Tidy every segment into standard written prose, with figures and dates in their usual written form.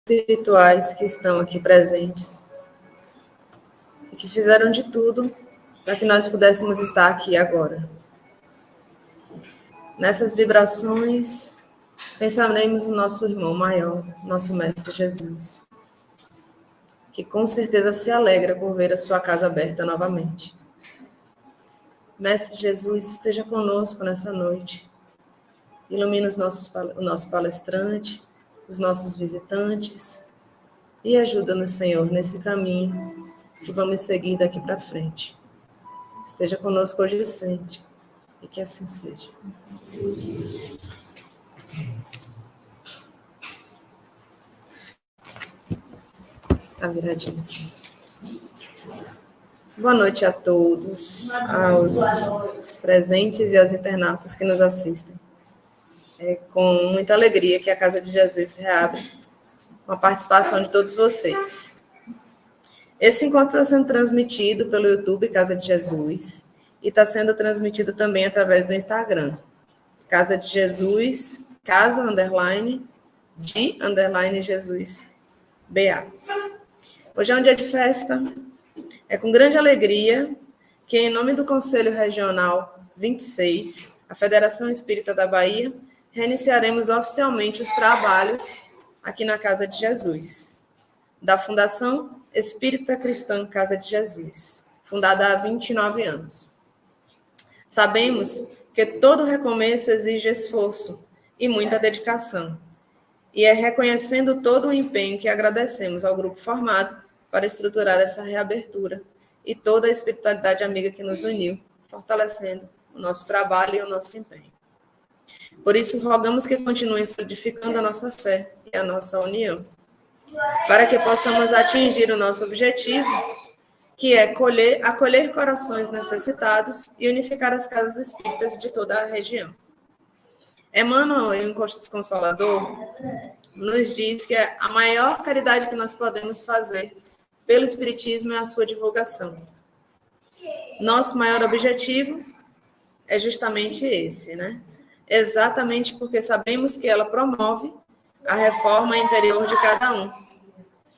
espirituais que estão aqui presentes e que fizeram de tudo para que nós pudéssemos estar aqui agora. Nessas vibrações, pensaremos no nosso irmão maior, nosso Mestre Jesus, que com certeza se alegra por ver a sua casa aberta novamente. Mestre Jesus, esteja conosco nessa noite. Ilumina o nosso palestrante, os nossos visitantes e ajuda-nos, Senhor, nesse caminho que vamos seguir daqui para frente. Esteja conosco hoje e sempre, e que assim seja. Tá viradinho assim. Boa noite a todos, aos presentes e aos internautas que nos assistem. É com muita alegria que a Casa de Jesus se reabre, com a participação de todos vocês. Esse encontro está sendo transmitido pelo YouTube Casa de Jesus e está sendo transmitido também através do Instagram. Casa de Jesus, casa_de_Jesus BA. Hoje é um dia de festa. É com grande alegria que, em nome do Conselho Regional 26, a Federação Espírita da Bahia, reiniciaremos oficialmente os trabalhos aqui na Casa de Jesus, da Fundação Espírita Cristã Casa de Jesus, fundada há 29 anos. Sabemos que todo recomeço exige esforço e muita dedicação, e é reconhecendo todo o empenho que agradecemos ao grupo formado para estruturar essa reabertura e toda a espiritualidade amiga que nos uniu, fortalecendo o nosso trabalho e o nosso empenho. Por isso, rogamos que continuem solidificando a nossa fé e a nossa união, para que possamos atingir o nosso objetivo, que é acolher corações necessitados e unificar as casas espíritas de toda a região. Emmanuel, em Encontros Consolador, nos diz que a maior caridade que nós podemos fazer pelo Espiritismo é a sua divulgação. Nosso maior objetivo é justamente esse, né? Exatamente porque sabemos que ela promove a reforma interior de cada um,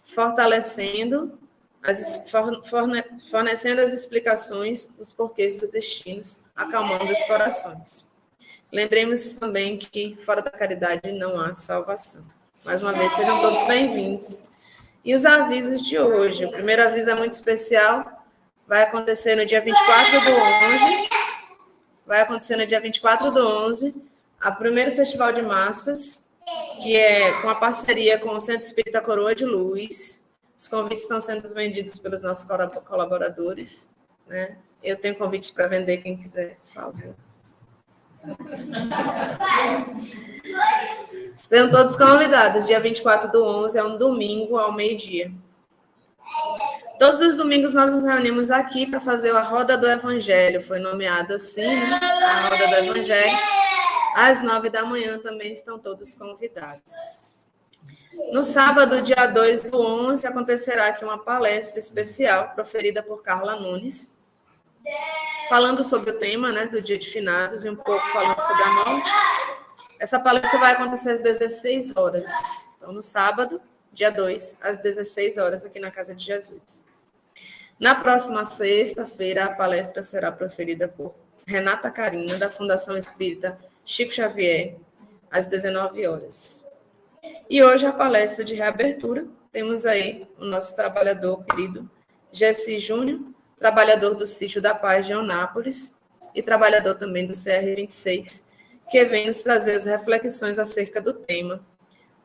fornecendo as explicações dos porquês dos destinos, acalmando os corações. Lembremos também que fora da caridade não há salvação. Mais uma vez, sejam todos bem-vindos. E os avisos de hoje. O primeiro aviso é muito especial. Vai acontecer no dia 24/11. Vai acontecer no dia 24/11, o primeiro Festival de Massas, que é com a parceria com o Centro Espírita Coroa de Luz. Os convites estão sendo vendidos pelos nossos colaboradores, né? Eu tenho convites para vender, quem quiser, por favor. Estão todos convidados. Dia 24/11 é um domingo ao meio-dia. Todos os domingos nós nos reunimos aqui para fazer a Roda do Evangelho. Foi nomeado assim, né? A Roda do Evangelho. Às 9 da manhã também estão todos convidados. No sábado, dia 2/11, acontecerá aqui uma palestra especial proferida por Carla Nunes, falando sobre o tema, né, do Dia de Finados e um pouco falando sobre a morte. Essa palestra vai acontecer às 16 horas. Então, no sábado, dia 2, às 16 horas, aqui na Casa de Jesus. Na próxima sexta-feira, a palestra será proferida por Renata Carina, da Fundação Espírita Chico Xavier, às 19 horas. E hoje, a palestra de reabertura, temos aí o nosso trabalhador querido, Gessi Júnior, trabalhador do Sítio da Paz de Eunápolis e trabalhador também do CR26, que vem nos trazer as reflexões acerca do tema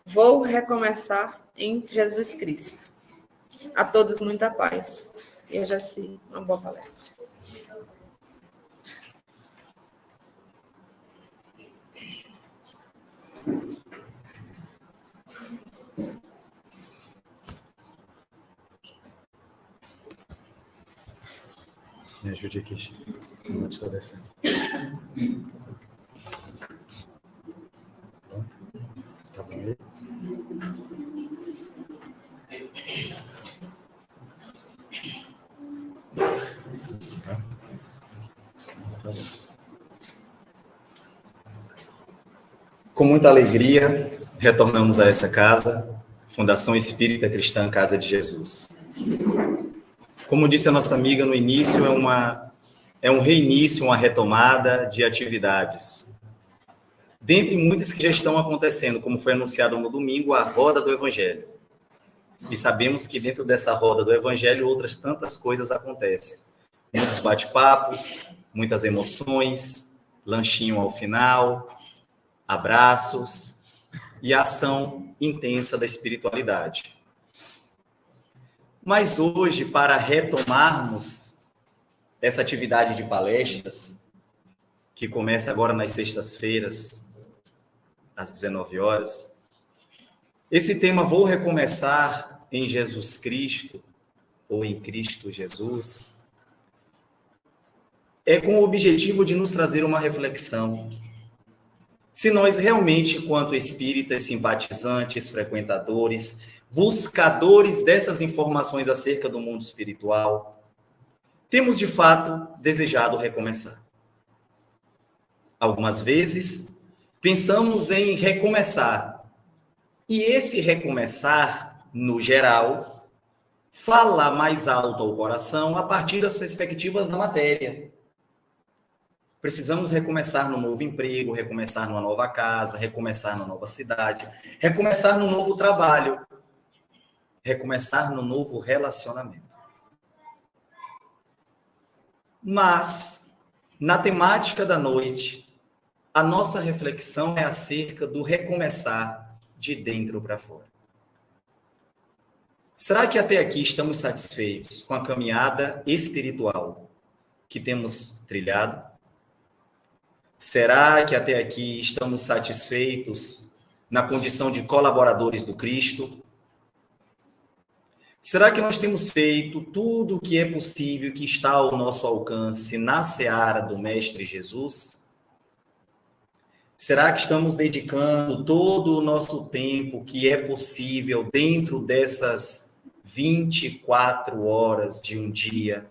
Vou Recomeçar em Jesus Cristo. A todos, muita paz. E eu já sei, uma boa palestra. Me ajude aqui, Chico. Não estou descendo. Pronto. Tá bom aí? Tá bom. Com muita alegria, retornamos a essa casa, Fundação Espírita Cristã Casa de Jesus. Como disse a nossa amiga no início, é um reinício, uma retomada de atividades. Dentre muitas que já estão acontecendo, como foi anunciado no domingo, a Roda do Evangelho. E sabemos que dentro dessa Roda do Evangelho, outras tantas coisas acontecem. Muitos bate-papos, muitas emoções, lanchinho ao final, abraços e a ação intensa da espiritualidade. Mas hoje, para retomarmos essa atividade de palestras, que começa agora nas sextas-feiras, às 19 horas, esse tema Vou Recomeçar em Jesus Cristo, ou em Cristo Jesus, é com o objetivo de nos trazer uma reflexão. Se nós realmente, enquanto espíritas, simpatizantes, frequentadores, buscadores dessas informações acerca do mundo espiritual, temos de fato desejado recomeçar. Algumas vezes, pensamos em recomeçar. E esse recomeçar, no geral, fala mais alto ao coração a partir das perspectivas da matéria. Precisamos recomeçar no novo emprego, recomeçar numa nova casa, recomeçar na nova cidade, recomeçar no novo trabalho, recomeçar no novo relacionamento. Mas, na temática da noite, a nossa reflexão é acerca do recomeçar de dentro para fora. Será que até aqui estamos satisfeitos com a caminhada espiritual que temos trilhado? Será que até aqui estamos satisfeitos na condição de colaboradores do Cristo? Será que nós temos feito tudo o que é possível, que está ao nosso alcance na seara do Mestre Jesus? Será que estamos dedicando todo o nosso tempo que é possível dentro dessas 24 horas de um dia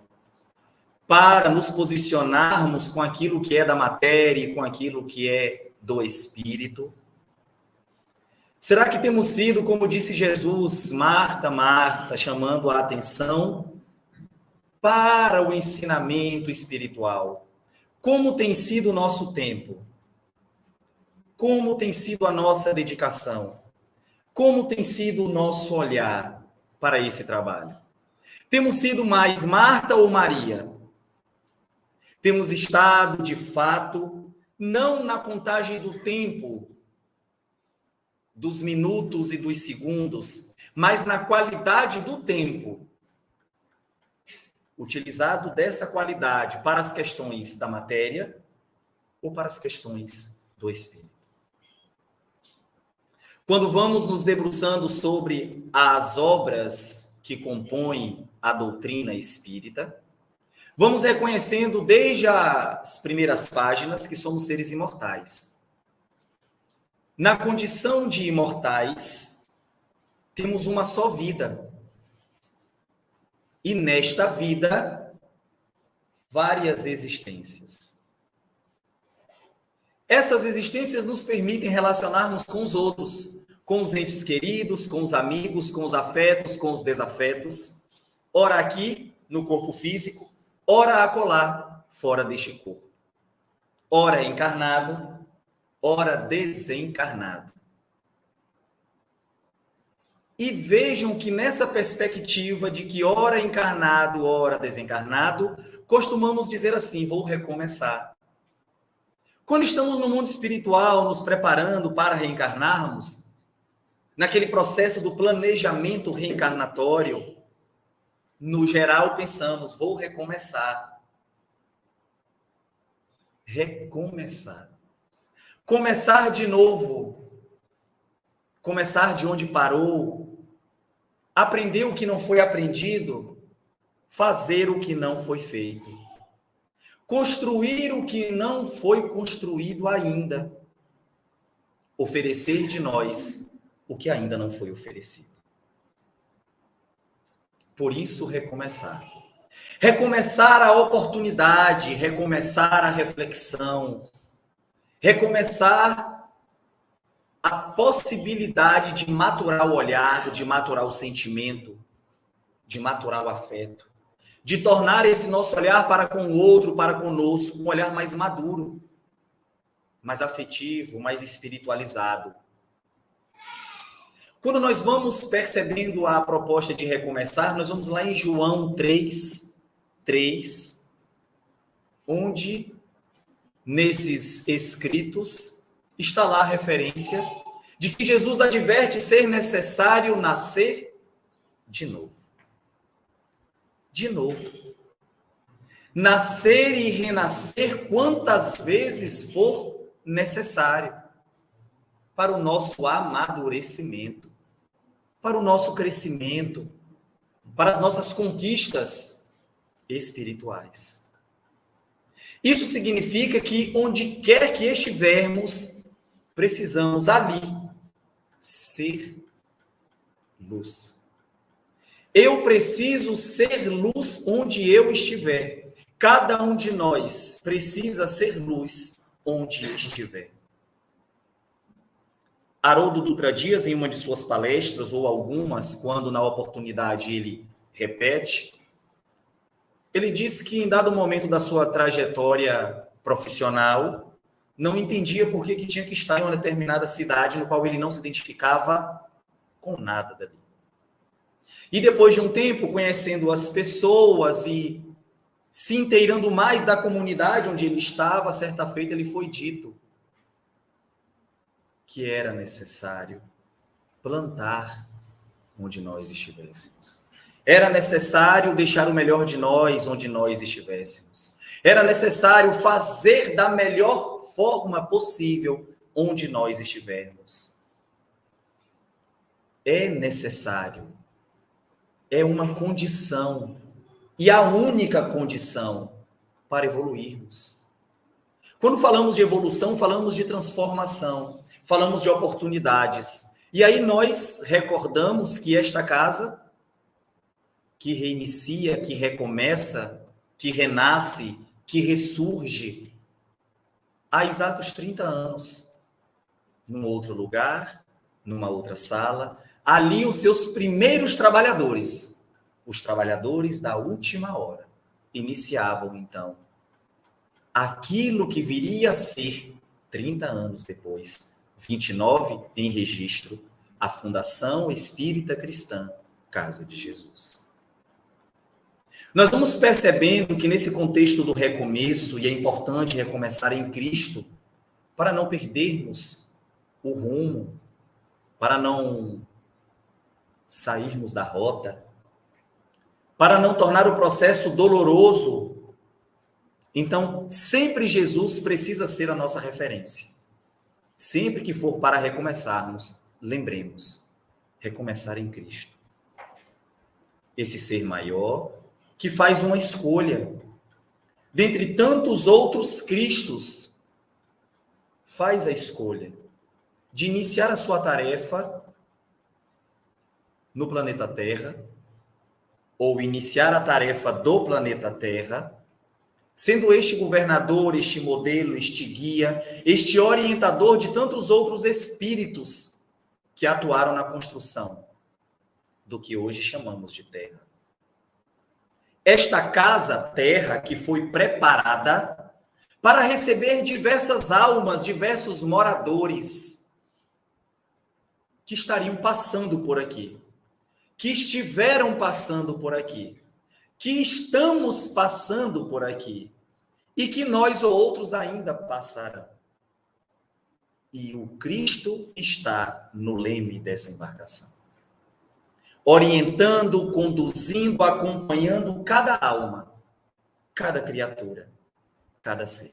para nos posicionarmos com aquilo que é da matéria e com aquilo que é do Espírito? Será que temos sido, como disse Jesus, Marta, Marta, chamando a atenção para o ensinamento espiritual? Como tem sido o nosso tempo? Como tem sido a nossa dedicação? Como tem sido o nosso olhar para esse trabalho? Temos sido mais Marta ou Maria? Temos estado, de fato, não na contagem do tempo, dos minutos e dos segundos, mas na qualidade do tempo, utilizado dessa qualidade para as questões da matéria ou para as questões do espírito. Quando vamos nos debruçando sobre as obras que compõem a doutrina espírita, vamos reconhecendo desde as primeiras páginas que somos seres imortais. Na condição de imortais, temos uma só vida. E nesta vida, várias existências. Essas existências nos permitem relacionarmos com os outros, com os entes queridos, com os amigos, com os afetos, com os desafetos, ora aqui, no corpo físico, ora acolá, fora deste corpo. Ora encarnado, ora desencarnado. E vejam que nessa perspectiva de que ora encarnado, ora desencarnado, costumamos dizer assim, vou recomeçar. Quando estamos no mundo espiritual, nos preparando para reencarnarmos, naquele processo do planejamento reencarnatório, no geral pensamos, vou recomeçar. Recomeçar. Começar de novo, começar de onde parou, aprender o que não foi aprendido, fazer o que não foi feito, construir o que não foi construído ainda, oferecer de nós o que ainda não foi oferecido. Por isso, recomeçar. Recomeçar a oportunidade, recomeçar a reflexão, recomeçar a possibilidade de maturar o olhar, de maturar o sentimento, de maturar o afeto, de tornar esse nosso olhar para com o outro, para conosco, um olhar mais maduro, mais afetivo, mais espiritualizado. Quando nós vamos percebendo a proposta de recomeçar, nós vamos lá em João 3, onde, nesses escritos, está lá a referência de que Jesus adverte ser necessário nascer de novo. De novo. Nascer e renascer quantas vezes for necessário para o nosso amadurecimento, para o nosso crescimento, para as nossas conquistas espirituais. Isso significa que onde quer que estivermos, precisamos ali ser luz. Eu preciso ser luz onde eu estiver. Cada um de nós precisa ser luz onde estiver. Haroldo Dutra Dias, em uma de suas palestras, ou algumas, quando na oportunidade ele repete, ele diz que em dado momento da sua trajetória profissional, não entendia por que tinha que estar em uma determinada cidade no qual ele não se identificava com nada dali. E depois de um tempo, conhecendo as pessoas e se inteirando mais da comunidade onde ele estava, certa feita ele foi dito que era necessário plantar onde nós estivéssemos. Era necessário deixar o melhor de nós onde nós estivéssemos. Era necessário fazer da melhor forma possível onde nós estivermos. É necessário. É uma condição. E a única condição para evoluirmos. Quando falamos de evolução, falamos de transformação. Falamos de oportunidades. E aí nós recordamos que esta casa, que reinicia, que recomeça, que renasce, que ressurge, há exatos 30 anos, num outro lugar, numa outra sala, ali os seus primeiros trabalhadores, os trabalhadores da última hora, iniciavam então aquilo que viria a ser 30 anos depois, 29 em registro, a Fundação Espírita Cristã Casa de Jesus. Nós vamos percebendo que nesse contexto do recomeço, e é importante recomeçar em Cristo, para não perdermos o rumo, para não sairmos da rota, para não tornar o processo doloroso. Então, sempre Jesus precisa ser a nossa referência. Sempre que for para recomeçarmos, lembremos, recomeçar em Cristo. Esse ser maior que faz uma escolha. Dentre tantos outros Cristos, faz a escolha de iniciar a sua tarefa no planeta Terra, ou iniciar a tarefa do planeta Terra, sendo este governador, este modelo, este guia, este orientador de tantos outros espíritos que atuaram na construção do que hoje chamamos de Terra. Esta casa Terra que foi preparada para receber diversas almas, diversos moradores que estariam passando por aqui, que estiveram passando por aqui, que estamos passando por aqui e que nós ou outros ainda passarão. E o Cristo está no leme dessa embarcação, orientando, conduzindo, acompanhando cada alma, cada criatura, cada ser.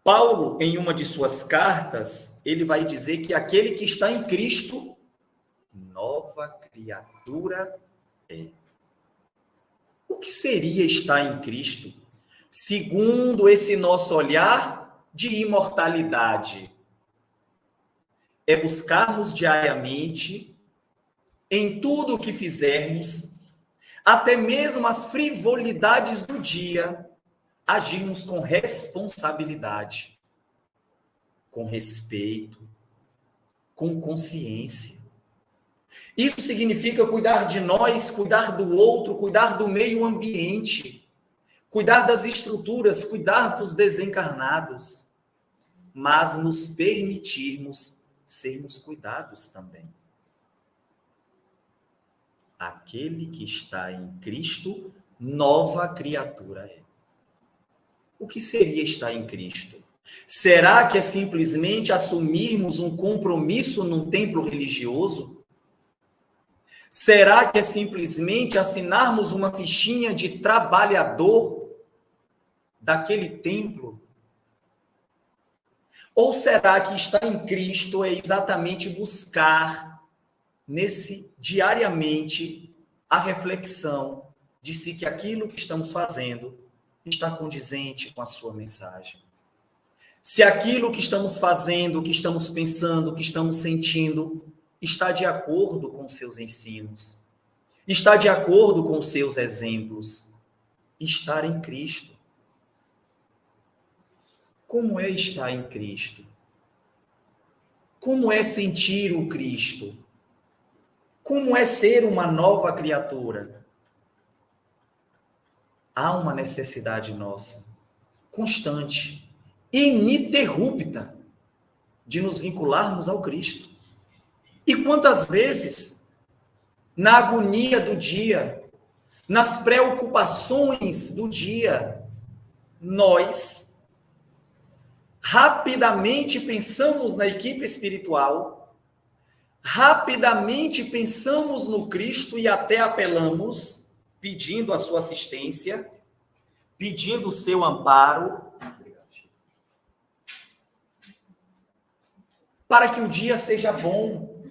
Paulo, em uma de suas cartas, ele vai dizer que aquele que está em Cristo, nova criatura é. O que seria estar em Cristo, segundo esse nosso olhar de imortalidade? É buscarmos diariamente, em tudo o que fizermos, até mesmo as frivolidades do dia, agirmos com responsabilidade, com respeito, com consciência. Isso significa cuidar de nós, cuidar do outro, cuidar do meio ambiente, cuidar das estruturas, cuidar dos desencarnados, mas nos permitirmos sermos cuidados também. Aquele que está em Cristo, nova criatura é. O que seria estar em Cristo? Será que é simplesmente assumirmos um compromisso num templo religioso? Será que é simplesmente assinarmos uma fichinha de trabalhador daquele templo? Ou será que estar em Cristo é exatamente buscar diariamente a reflexão de se que aquilo que estamos fazendo está condizente com a sua mensagem? Se aquilo que estamos fazendo, que estamos pensando, que estamos sentindo, está de acordo com os seus ensinos, está de acordo com os seus exemplos. Estar em Cristo. Como é estar em Cristo? Como é sentir o Cristo? Como é ser uma nova criatura? Há uma necessidade nossa, constante, ininterrupta, de nos vincularmos ao Cristo. E quantas vezes, na agonia do dia, nas preocupações do dia, nós rapidamente pensamos na equipe espiritual, rapidamente pensamos no Cristo e até apelamos, pedindo a sua assistência, pedindo o seu amparo, para que o dia seja bom,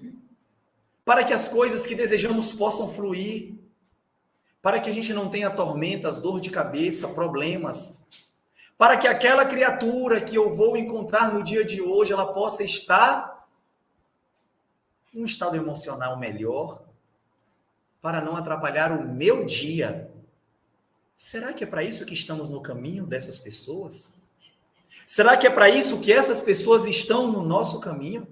para que as coisas que desejamos possam fluir, para que a gente não tenha tormentas, dor de cabeça, problemas, para que aquela criatura que eu vou encontrar no dia de hoje, ela possa estar em um estado emocional melhor, para não atrapalhar o meu dia. Será que é para isso que estamos no caminho dessas pessoas? Será que é para isso que essas pessoas estão no nosso caminho?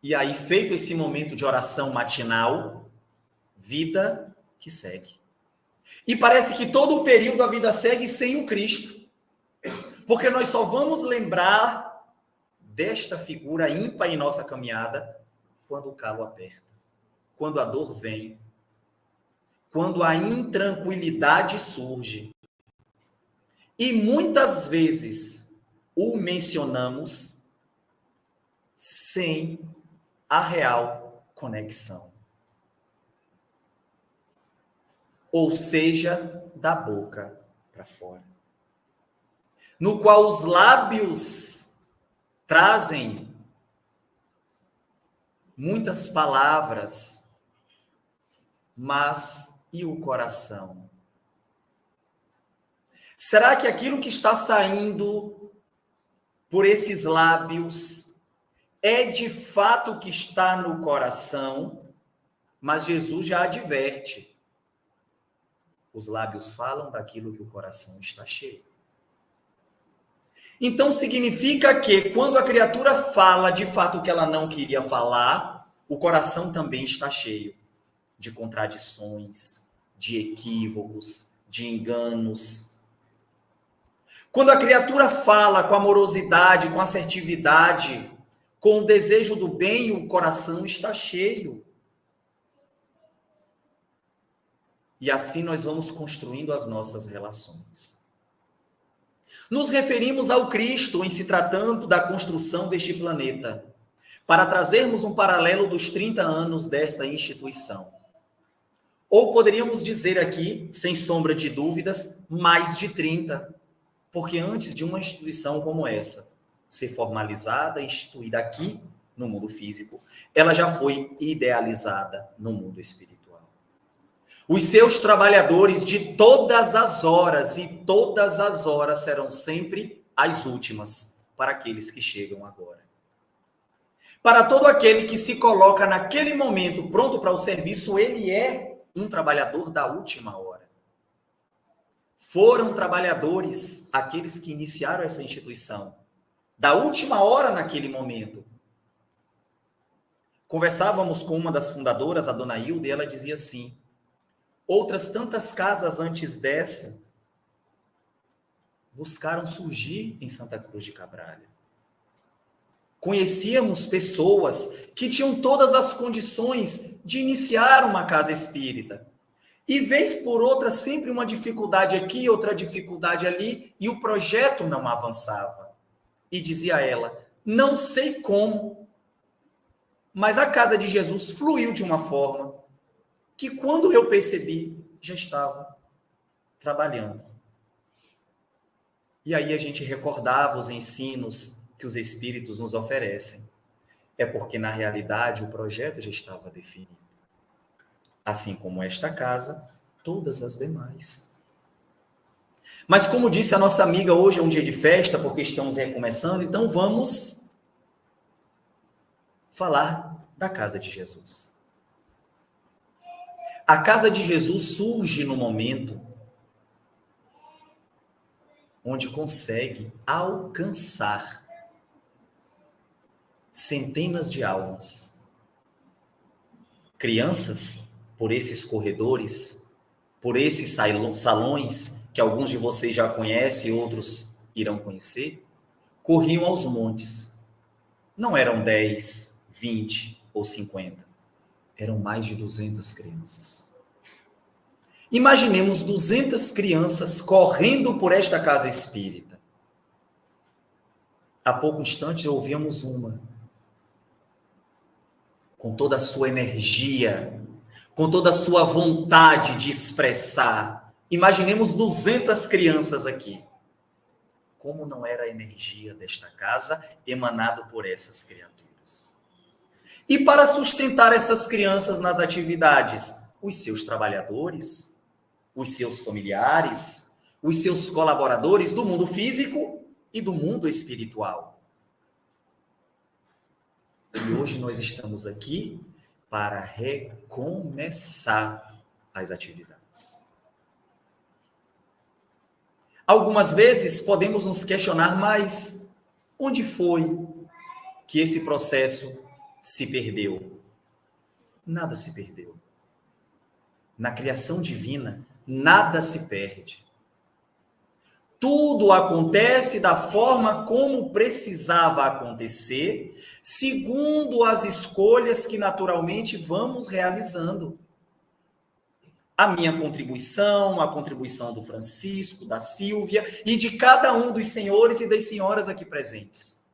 E aí, feito esse momento de oração matinal, vida que segue. E parece que todo o período a vida segue sem o Cristo. Porque nós só vamos lembrar desta figura ímpar em nossa caminhada quando o calo aperta, quando a dor vem, quando a intranquilidade surge. E muitas vezes o mencionamos sem a real conexão. Ou seja, da boca para fora. No qual os lábios trazem muitas palavras, mas e o coração? Será que aquilo que está saindo por esses lábios é de fato o que está no coração? Mas Jesus já adverte. Os lábios falam daquilo que o coração está cheio. Então significa que quando a criatura fala de fato o que ela não queria falar, o coração também está cheio de contradições, de equívocos, de enganos. Quando a criatura fala com amorosidade, com assertividade, com o desejo do bem, o coração está cheio. E assim nós vamos construindo as nossas relações. Nos referimos ao Cristo em se tratando da construção deste planeta, para trazermos um paralelo dos 30 anos desta instituição. Ou poderíamos dizer aqui, sem sombra de dúvidas, mais de 30, porque antes de uma instituição como essa ser formalizada, instituída aqui no mundo físico, ela já foi idealizada no mundo espiritual. Os seus trabalhadores de todas as horas, e todas as horas serão sempre as últimas para aqueles que chegam agora. Para todo aquele que se coloca naquele momento pronto para o serviço, ele é um trabalhador da última hora. Foram trabalhadores aqueles que iniciaram essa instituição da última hora naquele momento. Conversávamos com uma das fundadoras, a dona Hilda, e ela dizia assim: outras tantas casas antes dessa buscaram surgir em Santa Cruz de Cabralha. Conhecíamos pessoas que tinham todas as condições de iniciar uma casa espírita. E vez por outra, sempre uma dificuldade aqui, outra dificuldade ali, e o projeto não avançava. E dizia ela: não sei como, mas a Casa de Jesus fluiu de uma forma que, quando eu percebi, já estava trabalhando. E aí a gente recordava os ensinos que os Espíritos nos oferecem. É porque, na realidade, o projeto já estava definido. Assim como esta casa, todas as demais. Mas, como disse a nossa amiga, hoje é um dia de festa, porque estamos recomeçando, então vamos falar da Casa de Jesus. A Casa de Jesus surge no momento onde consegue alcançar centenas de almas. Crianças, por esses corredores, por esses salões, que alguns de vocês já conhecem e outros irão conhecer, corriam aos montes. Não eram 10, 20 ou 50. Eram mais de 200 crianças. Imaginemos 200 crianças correndo por esta casa espírita. Há pouco instante ouvíamos uma, com toda a sua energia, com toda a sua vontade de expressar. Imaginemos 200 crianças aqui. Como não era a energia desta casa emanada por essas criaturas? E para sustentar essas crianças nas atividades, os seus trabalhadores, os seus familiares, os seus colaboradores do mundo físico e do mundo espiritual. E hoje nós estamos aqui para recomeçar as atividades. Algumas vezes podemos nos questionar, mas onde foi que esse processo se perdeu? Nada se perdeu. Na criação divina, nada se perde. Tudo acontece da forma como precisava acontecer, segundo as escolhas que naturalmente vamos realizando. A minha contribuição, a contribuição do Francisco, da Sílvia e de cada um dos senhores e das senhoras aqui presentes.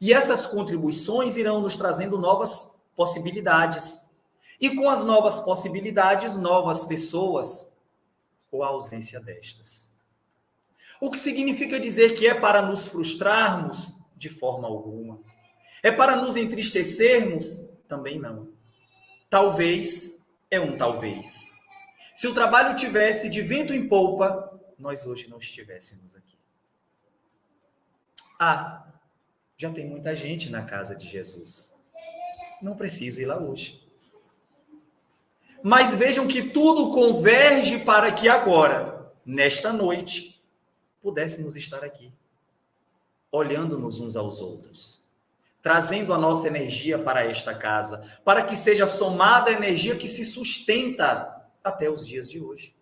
E essas contribuições irão nos trazendo novas possibilidades. E com as novas possibilidades, novas pessoas, ou a ausência destas. O que significa dizer que é para nos frustrarmos? De forma alguma. É para nos entristecermos? Também não. Talvez é um talvez. Se o trabalho tivesse de vento em polpa, nós hoje não estivéssemos aqui. Ah, já tem muita gente na casa de Jesus. Não preciso ir lá hoje. Mas vejam que tudo converge para que agora, nesta noite, pudéssemos estar aqui, olhando-nos uns aos outros, trazendo a nossa energia para esta casa, para que seja somada a energia que se sustenta até os dias de hoje.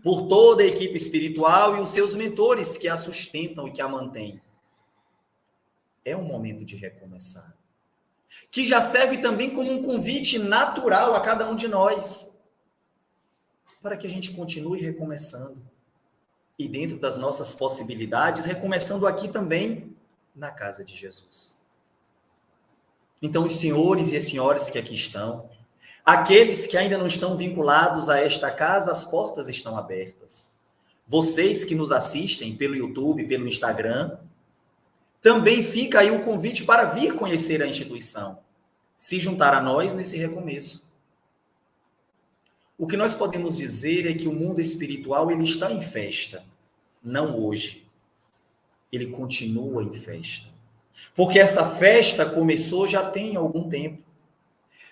Por toda a equipe espiritual e os seus mentores que a sustentam e que a mantêm. É um momento de recomeçar. Que já serve também como um convite natural a cada um de nós, para que a gente continue recomeçando. E dentro das nossas possibilidades, recomeçando aqui também, na casa de Jesus. Então, os senhores e as senhoras que aqui estão, aqueles que ainda não estão vinculados a esta casa, as portas estão abertas. Vocês que nos assistem pelo YouTube, pelo Instagram, também fica aí o convite para vir conhecer a instituição, se juntar a nós nesse recomeço. O que nós podemos dizer é que o mundo espiritual ele está em festa, não hoje. Ele continua em festa. Porque essa festa começou já tem algum tempo.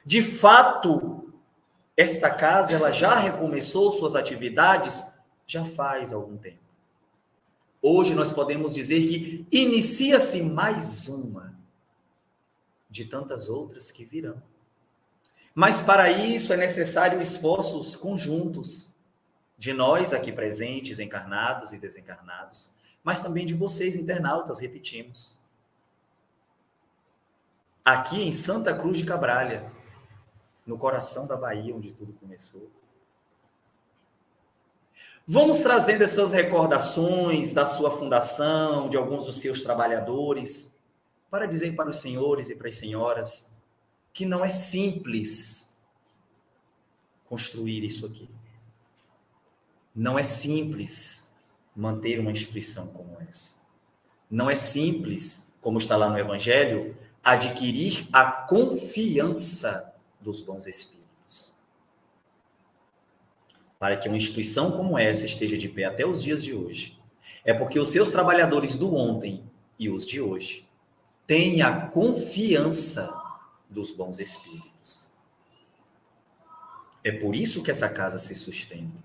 De fato, esta casa ela já recomeçou suas atividades já faz algum tempo. hoje nós podemos dizer que inicia-se mais uma de tantas outras que virão. Mas para isso é necessário esforços conjuntos de nós aqui presentes, encarnados e desencarnados, mas também de vocês, internautas, repetimos. Aqui em Santa Cruz de Cabralha, no coração da Bahia, onde tudo começou. Vamos trazendo essas recordações da sua fundação, de alguns dos seus trabalhadores, para dizer para os senhores e para as senhoras que não é simples construir isso aqui. Não é simples manter uma instituição como essa. Não é simples, como está lá no Evangelho, adquirir a confiança dos bons espíritos. Para que uma instituição como essa esteja de pé até os dias de hoje, é porque os seus trabalhadores do ontem e os de hoje têm a confiança dos bons espíritos. É por isso que essa casa se sustenta.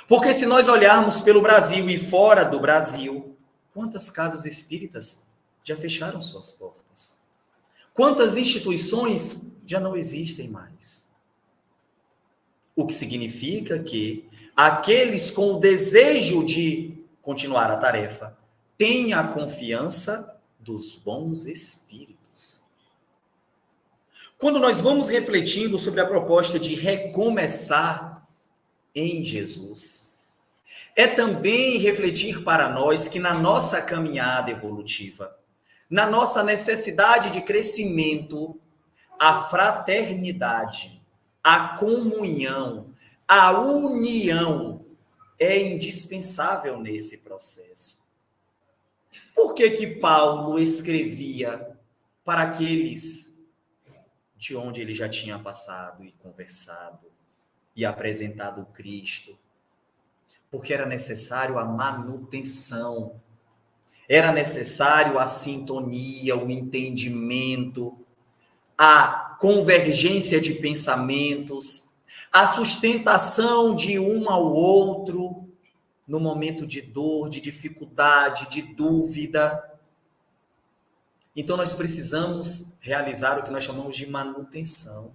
Porque se nós olharmos pelo Brasil e fora do Brasil, quantas casas espíritas já fecharam suas portas? Quantas instituições já não existem mais? O que significa que aqueles com o desejo de continuar a tarefa têm a confiança dos bons espíritos. Quando nós vamos refletindo sobre a proposta de recomeçar em Jesus, é também refletir para nós que na nossa caminhada evolutiva, na nossa necessidade de crescimento, a fraternidade, a comunhão, a união é indispensável nesse processo. Por que Paulo escrevia para aqueles de onde ele já tinha passado e conversado e apresentado o Cristo? Porque era necessário a manutenção, era necessário a sintonia, o entendimento, a convergência de pensamentos, a sustentação de um ao outro no momento de dor, de dificuldade, de dúvida. Então nós precisamos realizar o que nós chamamos de manutenção.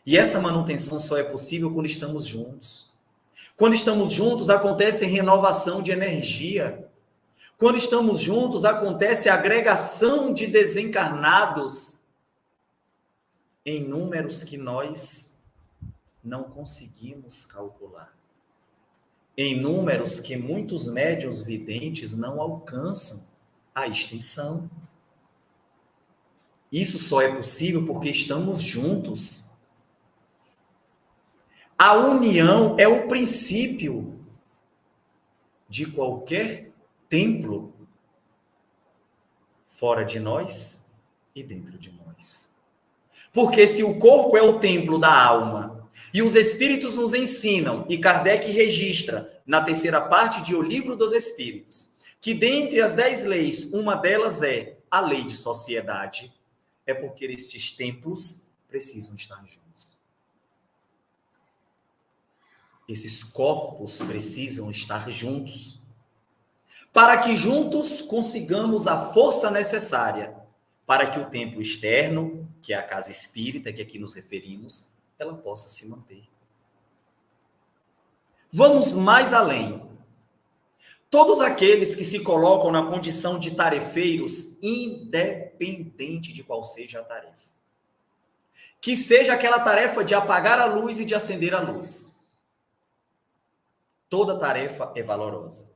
E essa manutenção só é possível quando estamos juntos. Quando estamos juntos, acontece renovação de energia. Quando estamos juntos, acontece agregação de desencarnados em números que nós não conseguimos calcular. Em números que muitos médiuns videntes não alcançam a extensão. Isso só é possível porque estamos juntos. A união é o princípio de qualquer templo fora de nós e dentro de nós. Porque se o corpo é o templo da alma e os espíritos nos ensinam, e Kardec registra na terceira parte de O Livro dos Espíritos, que dentre as 10 leis, uma delas é a lei de sociedade, é porque estes templos precisam estar juntos. Esses corpos precisam estar juntos, para que juntos consigamos a força necessária para que o templo externo, que é a casa espírita, que aqui nos referimos, ela possa se manter. Vamos mais além. Todos aqueles que se colocam na condição de tarefeiros, independente de qual seja a tarefa, que seja aquela tarefa de apagar a luz e de acender a luz, toda tarefa é valorosa.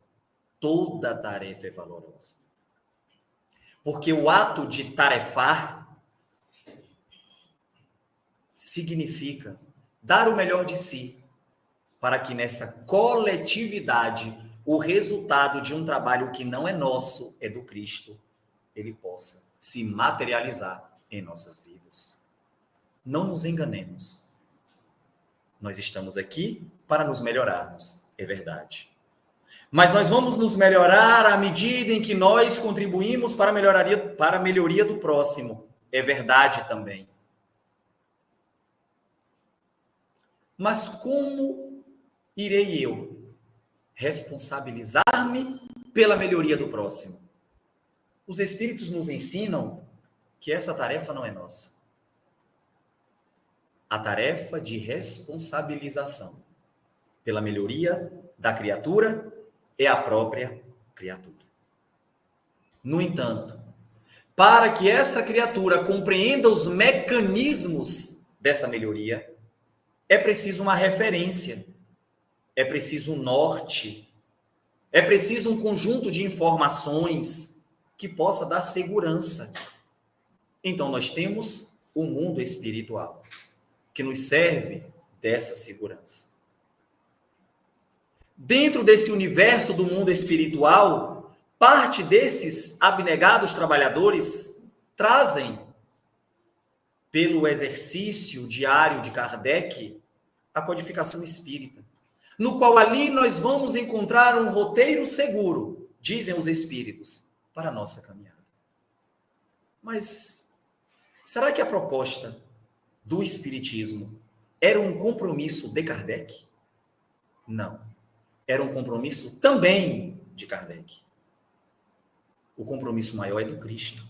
Toda tarefa é valorosa. Porque o ato de tarefar significa dar o melhor de si, para que nessa coletividade o resultado de um trabalho que não é nosso, é do Cristo, ele possa se materializar em nossas vidas. Não nos enganemos. Nós estamos aqui para nos melhorarmos, é verdade. Mas nós vamos nos melhorar à medida em que nós contribuímos para a melhoria do próximo. É verdade também. Mas como irei eu responsabilizar-me pela melhoria do próximo. Os Espíritos nos ensinam que essa tarefa não é nossa. A tarefa de responsabilização pela melhoria da criatura é a própria criatura. No entanto, para que essa criatura compreenda os mecanismos dessa melhoria, é preciso uma referência, é preciso um norte, é preciso um conjunto de informações que possa dar segurança. Então, nós temos o mundo espiritual, que nos serve dessa segurança. Dentro desse universo do mundo espiritual, parte desses abnegados trabalhadores trazem, pelo exercício diário de Kardec, a codificação espírita, no qual ali nós vamos encontrar um roteiro seguro, dizem os espíritos, para a nossa caminhada. Mas será que a proposta do espiritismo era um compromisso de Kardec? Não. Era um compromisso também de Kardec. O compromisso maior é do Cristo.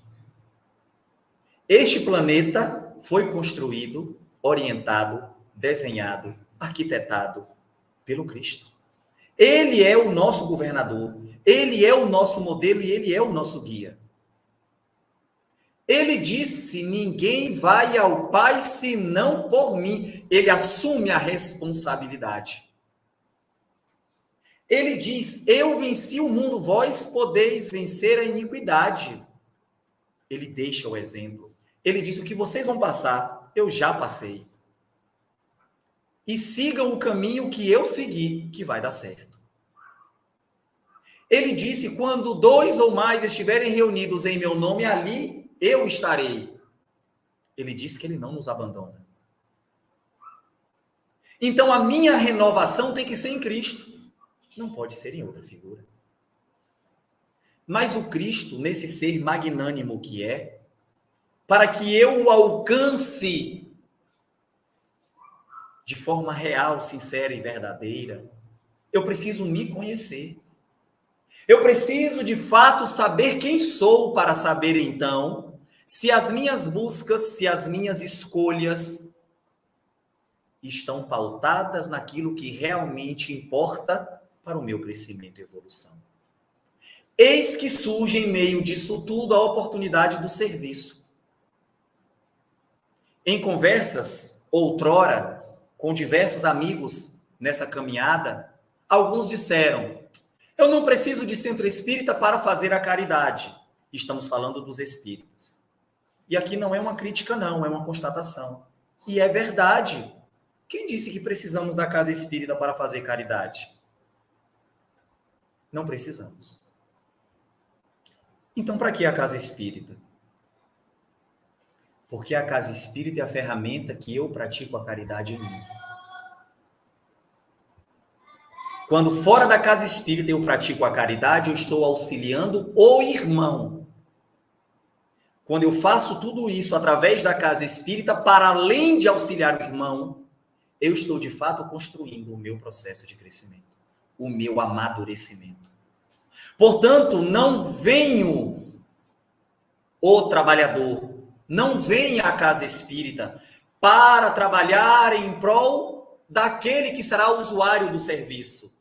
Este planeta foi construído, orientado, desenhado, arquitetado pelo Cristo. Ele é o nosso governador, ele é o nosso modelo e ele é o nosso guia. Ele disse: ninguém vai ao Pai senão por mim. Ele assume a responsabilidade. Ele diz: eu venci o mundo, vós podeis vencer a iniquidade. Ele deixa o exemplo. Ele diz: o que vocês vão passar, eu já passei. E sigam o caminho que eu segui, que vai dar certo. Ele disse: quando 2 ou mais estiverem reunidos em meu nome, ali eu estarei. Ele disse que ele não nos abandona. Então a minha renovação tem que ser em Cristo. Não pode ser em outra figura. Mas o Cristo, nesse ser magnânimo que é, para que eu o alcance de forma real, sincera e verdadeira, eu preciso me conhecer. Eu preciso, de fato, saber quem sou para saber, então, se as minhas buscas, se as minhas escolhas estão pautadas naquilo que realmente importa para o meu crescimento e evolução. Eis que surge em meio disso tudo a oportunidade do serviço. Em conversas, outrora, com diversos amigos nessa caminhada, alguns disseram: eu não preciso de centro espírita para fazer a caridade. Estamos falando dos espíritas. E aqui não é uma crítica, não, é uma constatação. E é verdade. Quem disse que precisamos da casa espírita para fazer caridade? Não precisamos. Então, para que a casa espírita? Porque a casa espírita é a ferramenta que eu pratico a caridade em mim. Quando fora da casa espírita eu pratico a caridade, eu estou auxiliando o irmão. Quando eu faço tudo isso através da casa espírita, para além de auxiliar o irmão, eu estou de fato construindo o meu processo de crescimento, o meu amadurecimento. Portanto, não venho o trabalhador, não venha à casa espírita para trabalhar em prol daquele que será o usuário do serviço.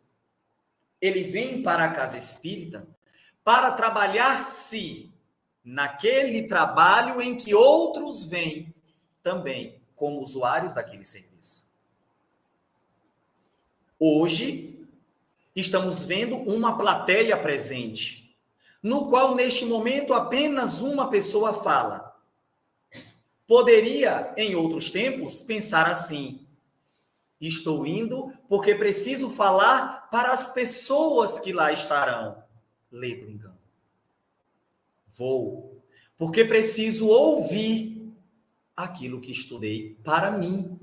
Ele vem para a casa espírita para trabalhar-se naquele trabalho em que outros vêm também como usuários daquele serviço. Hoje, estamos vendo uma plateia presente, no qual, neste momento, apenas uma pessoa fala. Poderia, em outros tempos, pensar assim: estou indo porque preciso falar para as pessoas que lá estarão. Lê do engano. Vou, porque preciso ouvir aquilo que estudei para mim.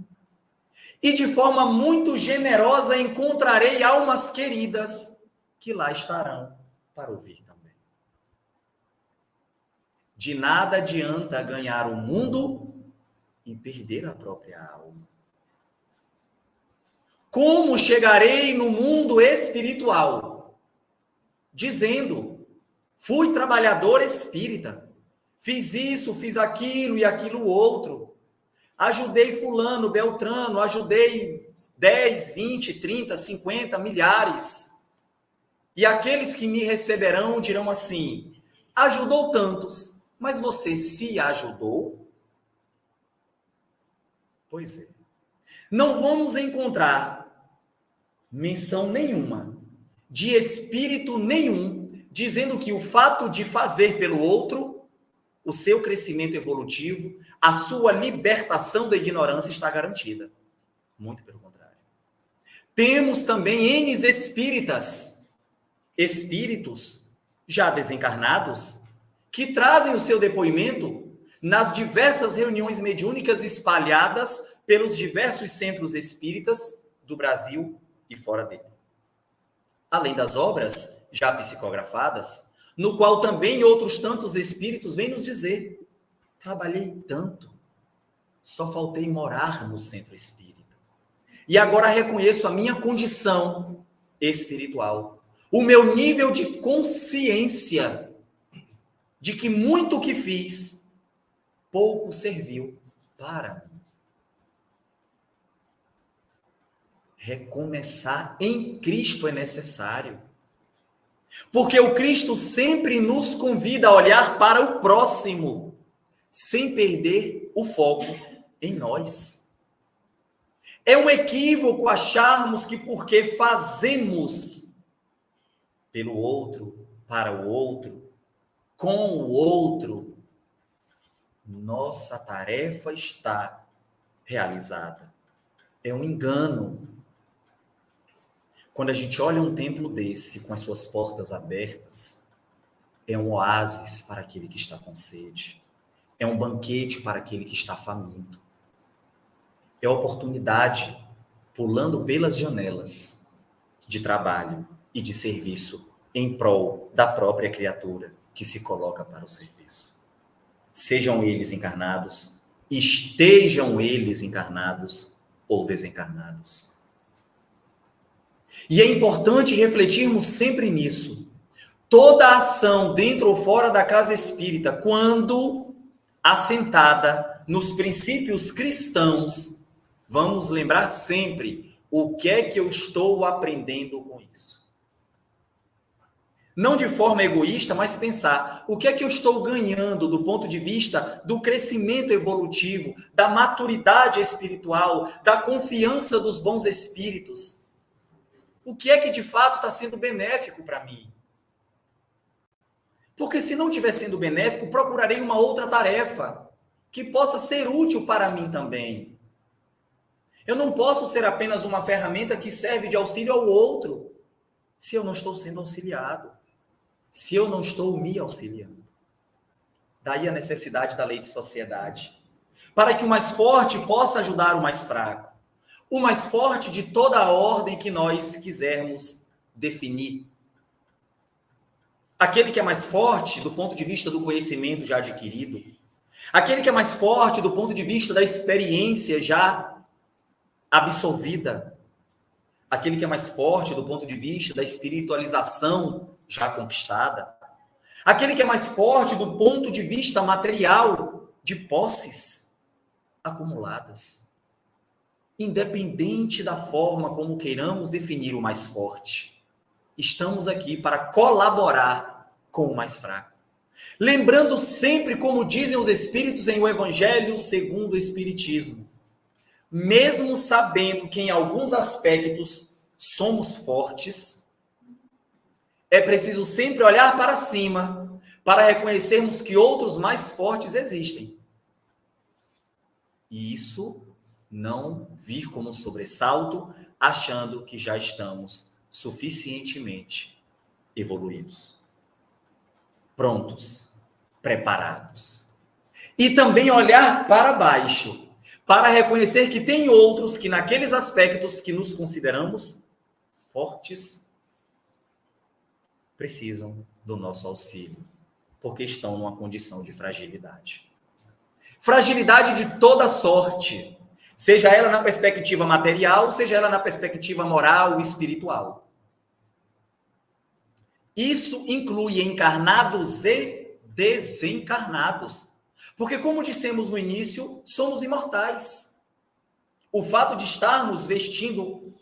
E de forma muito generosa encontrarei almas queridas que lá estarão para ouvir também. De nada adianta ganhar o mundo e perder a própria alma. Como chegarei no mundo espiritual? dizendo: fui trabalhador espírita, fiz isso, fiz aquilo e aquilo outro, ajudei fulano, beltrano, ajudei 10, 20, 30, 50, milhares. E aqueles que me receberão dirão assim: ajudou tantos, mas você se ajudou? Pois é. Não vamos encontrar menção nenhuma de espírito nenhum dizendo que o fato de fazer pelo outro, o seu crescimento evolutivo, a sua libertação da ignorância está garantida. Muito pelo contrário. Temos também N espíritos já desencarnados, que trazem o seu depoimento nas diversas reuniões mediúnicas espalhadas pelos diversos centros espíritas do Brasil e fora dele. Além das obras já psicografadas, no qual também outros tantos espíritos vêm nos dizer: trabalhei tanto, só faltei morar no centro espírita. E agora reconheço a minha condição espiritual, o meu nível de consciência de que muito que fiz, pouco serviu para mim. Recomeçar em Cristo é necessário. Porque o Cristo sempre nos convida a olhar para o próximo, sem perder o foco em nós. É um equívoco acharmos que porque fazemos pelo outro, para o outro, com o outro, nossa tarefa está realizada. É um engano. Quando a gente olha um templo desse, com as suas portas abertas, é um oásis para aquele que está com sede. É um banquete para aquele que está faminto. É oportunidade, pulando pelas janelas, de trabalho e de serviço em prol da própria criatura que se coloca para o serviço. Sejam eles encarnados, estejam eles encarnados ou desencarnados. E é importante refletirmos sempre nisso. Toda ação dentro ou fora da casa espírita, quando assentada nos princípios cristãos, vamos lembrar sempre o que é que eu estou aprendendo com isso. Não de forma egoísta, mas pensar o que é que eu estou ganhando do ponto de vista do crescimento evolutivo, da maturidade espiritual, da confiança dos bons espíritos. O que é que de fato está sendo benéfico para mim? Porque se não estiver sendo benéfico, procurarei uma outra tarefa que possa ser útil para mim também. Eu não posso ser apenas uma ferramenta que serve de auxílio ao outro, se eu não estou sendo auxiliado, se eu não estou me auxiliando. Daí a necessidade da lei de sociedade, para que o mais forte possa ajudar o mais fraco, o mais forte de toda a ordem que nós quisermos definir. Aquele que é mais forte do ponto de vista do conhecimento já adquirido, aquele que é mais forte do ponto de vista da experiência já absolvida, aquele que é mais forte do ponto de vista da espiritualização já conquistada, aquele que é mais forte do ponto de vista material de posses acumuladas. Independente da forma como queiramos definir o mais forte, estamos aqui para colaborar com o mais fraco. Lembrando sempre, como dizem os Espíritos em O Evangelho segundo o Espiritismo, mesmo sabendo que em alguns aspectos somos fortes, é preciso sempre olhar para cima para reconhecermos que outros mais fortes existem. E isso não vir como um sobressalto, achando que já estamos suficientemente evoluídos, prontos, preparados. E também olhar para baixo, para reconhecer que tem outros que naqueles aspectos que nos consideramos fortes, precisam do nosso auxílio, porque estão numa condição de fragilidade. Fragilidade de toda sorte, seja ela na perspectiva material, seja ela na perspectiva moral e espiritual. Isso inclui encarnados e desencarnados. Porque, como dissemos no início, somos imortais. O fato de estarmos vestindo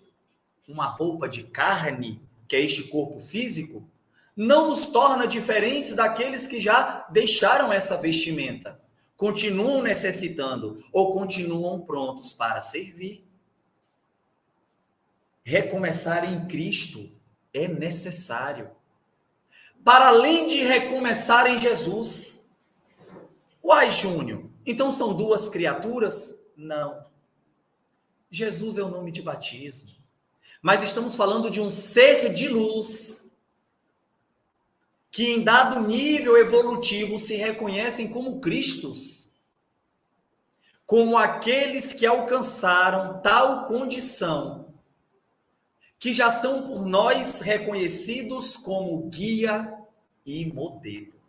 uma roupa de carne, que é este corpo físico, não nos torna diferentes daqueles que já deixaram essa vestimenta, continuam necessitando ou continuam prontos para servir. Recomeçar em Cristo é necessário. Para além de recomeçar em Jesus. Uai, Júnior, então são duas criaturas? Não. Jesus é o nome de batismo. Mas estamos falando de um ser de luz, que em dado nível evolutivo se reconhecem como Cristos, como aqueles que alcançaram tal condição, que já são por nós reconhecidos como guia e modelo.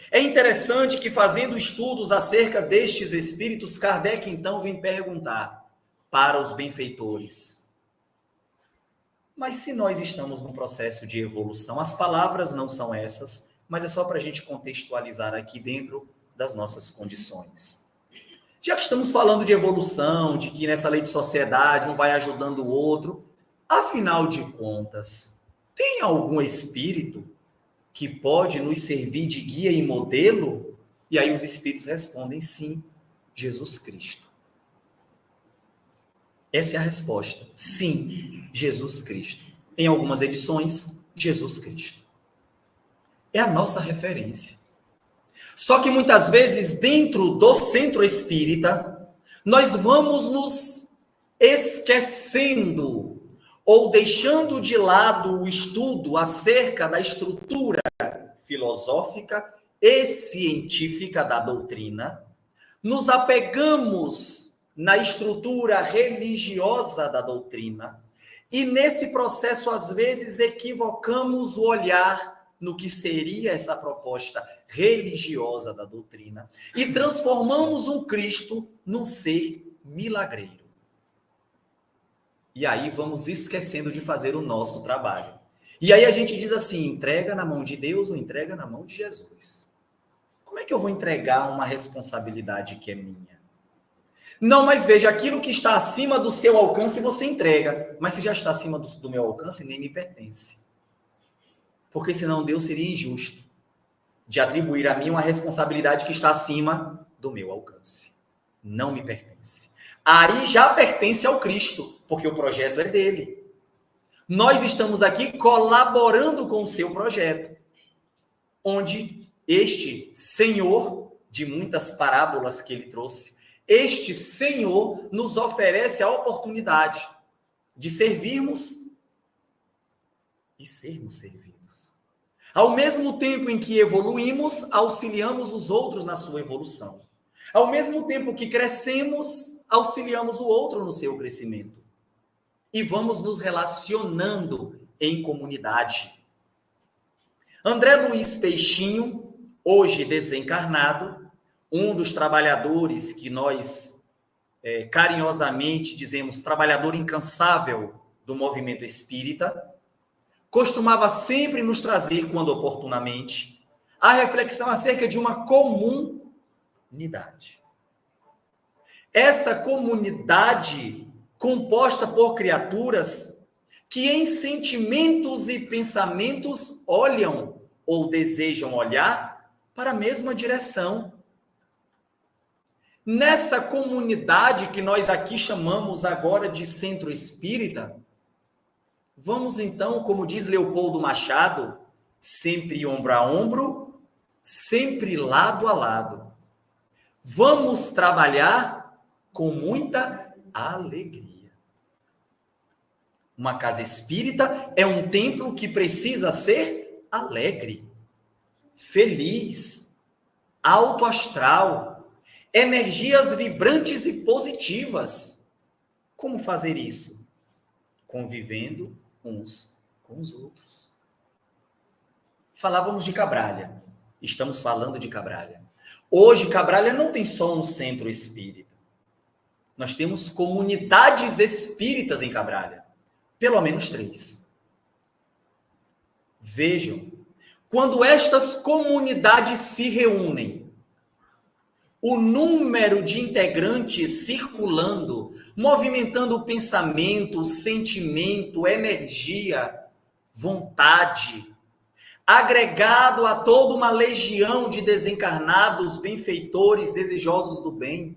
É interessante que, fazendo estudos acerca destes espíritos, Kardec então vem perguntar para os benfeitores: mas se nós estamos num processo de evolução, as palavras não são essas, mas é só para a gente contextualizar aqui dentro das nossas condições. Já que estamos falando de evolução, de que nessa lei de sociedade um vai ajudando o outro, afinal de contas, tem algum espírito que pode nos servir de guia e modelo? E aí os espíritos respondem: sim, Jesus Cristo. Essa é a resposta. Sim, Jesus Cristo. Em algumas edições, Jesus Cristo. É a nossa referência. Só que muitas vezes, dentro do centro espírita, nós vamos nos esquecendo ou deixando de lado o estudo acerca da estrutura filosófica e científica da doutrina, nos apegamos na estrutura religiosa da doutrina e, nesse processo, às vezes, equivocamos o olhar no que seria essa proposta religiosa da doutrina e transformamos um Cristo num ser milagreiro. E aí vamos esquecendo de fazer o nosso trabalho. E aí a gente diz assim: entrega na mão de Deus ou entrega na mão de Jesus. Como é que eu vou entregar uma responsabilidade que é minha? Não, mas veja, aquilo que está acima do seu alcance você entrega, mas se já está acima do meu alcance, nem me pertence. Porque senão Deus seria injusto de atribuir a mim uma responsabilidade que está acima do meu alcance. Não me pertence. Aí já pertence ao Cristo, porque o projeto é dele. Nós estamos aqui colaborando com o seu projeto, onde este Senhor, de muitas parábolas que ele trouxe, este Senhor nos oferece a oportunidade de servirmos e sermos servidos. Ao mesmo tempo em que evoluímos, auxiliamos os outros na sua evolução. Ao mesmo tempo que crescemos, auxiliamos o outro no seu crescimento. E vamos nos relacionando em comunidade. André Luiz Peixinho, hoje desencarnado, um dos trabalhadores que nós carinhosamente dizemos trabalhador incansável do movimento espírita, costumava sempre nos trazer, quando oportunamente, a reflexão acerca de uma comunidade. Essa comunidade composta por criaturas que em sentimentos e pensamentos olham ou desejam olhar para a mesma direção. Nessa comunidade que nós aqui chamamos agora de centro espírita, vamos então, como diz Leopoldo Machado, sempre ombro a ombro, sempre lado a lado. Vamos trabalhar com muita alegria. Uma casa espírita é um templo que precisa ser alegre, feliz, alto astral, energias vibrantes e positivas. Como fazer isso? Convivendo uns com os outros. Falávamos de Cabralha. Estamos falando de Cabralha. Hoje, Cabralha não tem só um centro espírita. Nós temos comunidades espíritas em Cabralha. Pelo menos 3. Vejam, quando estas comunidades se reúnem, o número de integrantes circulando, movimentando o pensamento, o sentimento, energia, vontade, agregado a toda uma legião de desencarnados, benfeitores, desejosos do bem,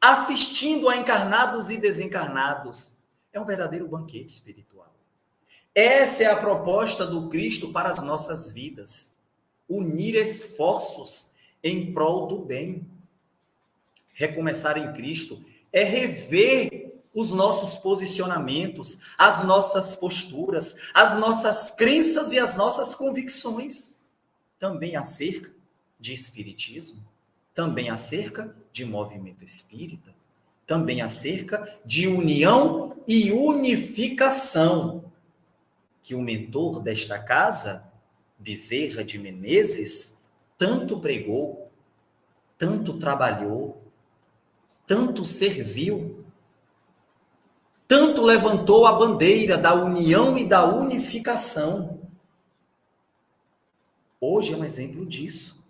assistindo a encarnados e desencarnados, é um verdadeiro banquete espiritual. Essa é a proposta do Cristo para as nossas vidas. Unir esforços em prol do bem. Recomeçar em Cristo é rever os nossos posicionamentos, as nossas posturas, as nossas crenças e as nossas convicções. Também acerca de espiritismo, também acerca de movimento espírita, também acerca de união e unificação, que o mentor desta casa, Bezerra de Menezes, tanto pregou, tanto trabalhou, tanto serviu, tanto levantou a bandeira da união e da unificação. Hoje é um exemplo disso.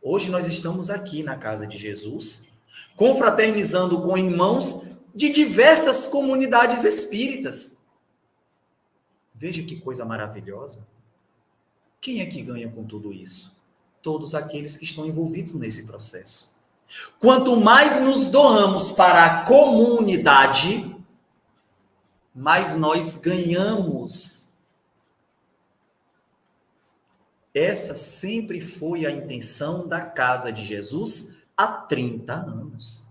Hoje nós estamos aqui na casa de Jesus, confraternizando com irmãos de diversas comunidades espíritas. Veja que coisa maravilhosa. Quem é que ganha com tudo isso? Todos aqueles que estão envolvidos nesse processo. Quanto mais nos doamos para a comunidade, mais nós ganhamos. Essa sempre foi a intenção da casa de Jesus há 30 anos.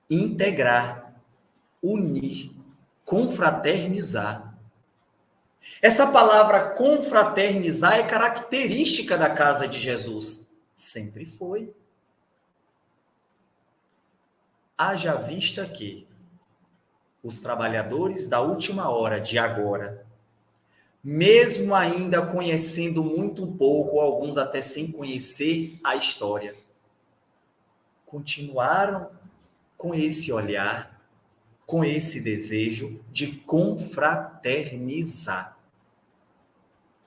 Integrar, unir, confraternizar. Essa palavra confraternizar é característica da casa de Jesus. Sempre foi. Haja vista que os trabalhadores da última hora de agora, mesmo ainda conhecendo muito pouco, alguns até sem conhecer a história, continuaram com esse olhar, com esse desejo de confraternizar.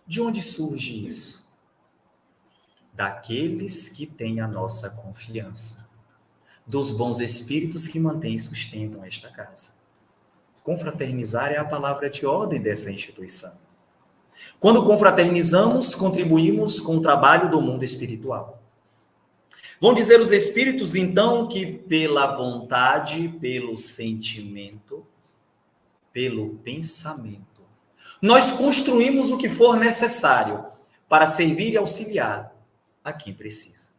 De onde surge isso? Daqueles que têm a nossa confiança, dos bons espíritos que mantêm e sustentam esta casa. Confraternizar é a palavra de ordem dessa instituição. Quando confraternizamos, contribuímos com o trabalho do mundo espiritual. Vão dizer os espíritos, então, que pela vontade, pelo sentimento, pelo pensamento, nós construímos o que for necessário para servir e auxiliar a quem precisa.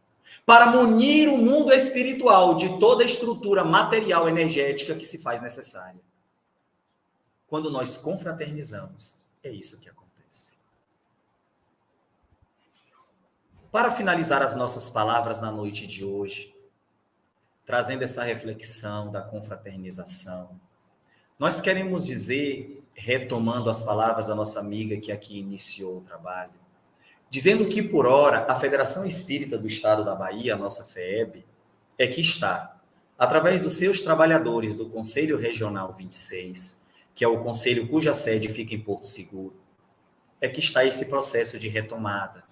Para munir o mundo espiritual de toda a estrutura material energética que se faz necessária. Quando nós confraternizamos, é isso que acontece. Para finalizar as nossas palavras na noite de hoje, trazendo essa reflexão da confraternização, nós queremos dizer, retomando as palavras da nossa amiga que aqui iniciou o trabalho, dizendo que, por ora, a Federação Espírita do Estado da Bahia, a nossa FEEB, é que está, através dos seus trabalhadores do Conselho Regional 26, que é o conselho cuja sede fica em Porto Seguro, é que está esse processo de retomada,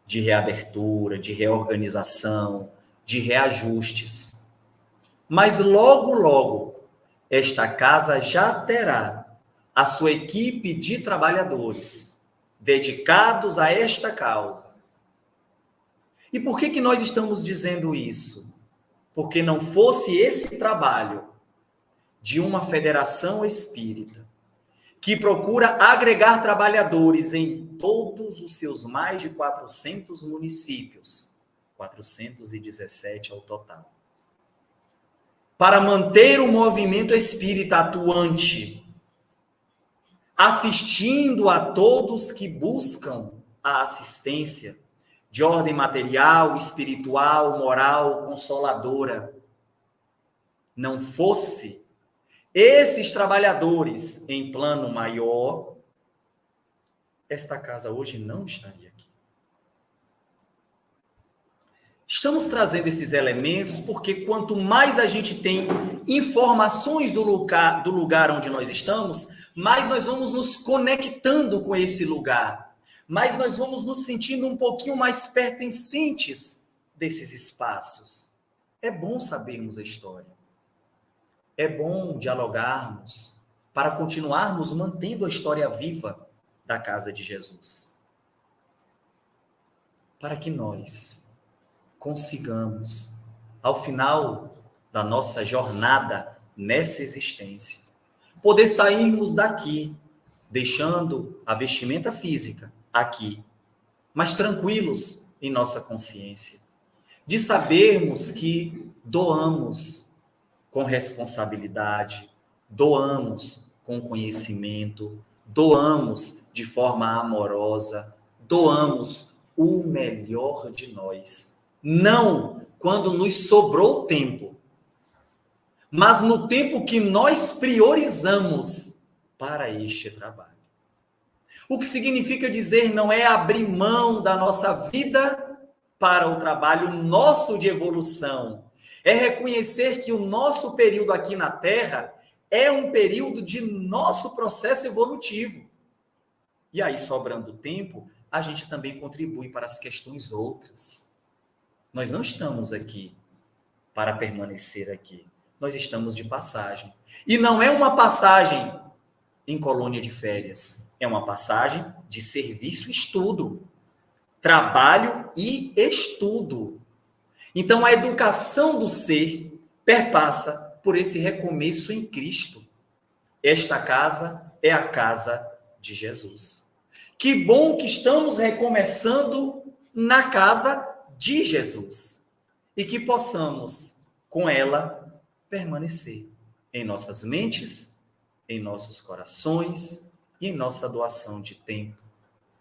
de reabertura, de reorganização, de reajustes. Mas logo, logo, esta casa já terá a sua equipe de trabalhadores dedicados a esta causa. E por que nós estamos dizendo isso? Porque não fosse esse trabalho de uma federação espírita que procura agregar trabalhadores em todos os seus mais de 400 municípios, 417 ao total, para manter o movimento espírita atuante, assistindo a todos que buscam a assistência de ordem material, espiritual, moral, consoladora. Não fosse esses trabalhadores em plano maior, esta casa hoje não estaria aqui. Estamos trazendo esses elementos porque quanto mais a gente tem informações do lugar onde nós estamos, mais nós vamos nos conectando com esse lugar, mais nós vamos nos sentindo um pouquinho mais pertencentes desses espaços. É bom sabermos a história. É bom dialogarmos para continuarmos mantendo a história viva da casa de Jesus. Para que nós consigamos, ao final da nossa jornada nessa existência, poder sairmos daqui, deixando a vestimenta física aqui, mas tranquilos em nossa consciência, de sabermos que doamos com responsabilidade, doamos com conhecimento, doamos de forma amorosa, doamos o melhor de nós. Não quando nos sobrou tempo, mas no tempo que nós priorizamos para este trabalho. O que significa dizer não é abrir mão da nossa vida para o trabalho nosso de evolução. É reconhecer que o nosso período aqui na Terra é um período de nosso processo evolutivo. E aí, sobrando tempo, a gente também contribui para as questões outras. Nós não estamos aqui para permanecer aqui. Nós estamos de passagem. E não é uma passagem em colônia de férias. É uma passagem de serviço e estudo. Trabalho e estudo. Então, a educação do ser perpassa por esse recomeço em Cristo. Esta casa é a casa de Jesus. Que bom que estamos recomeçando na casa de Jesus. E que possamos, com ela, permanecer em nossas mentes, em nossos corações e em nossa doação de tempo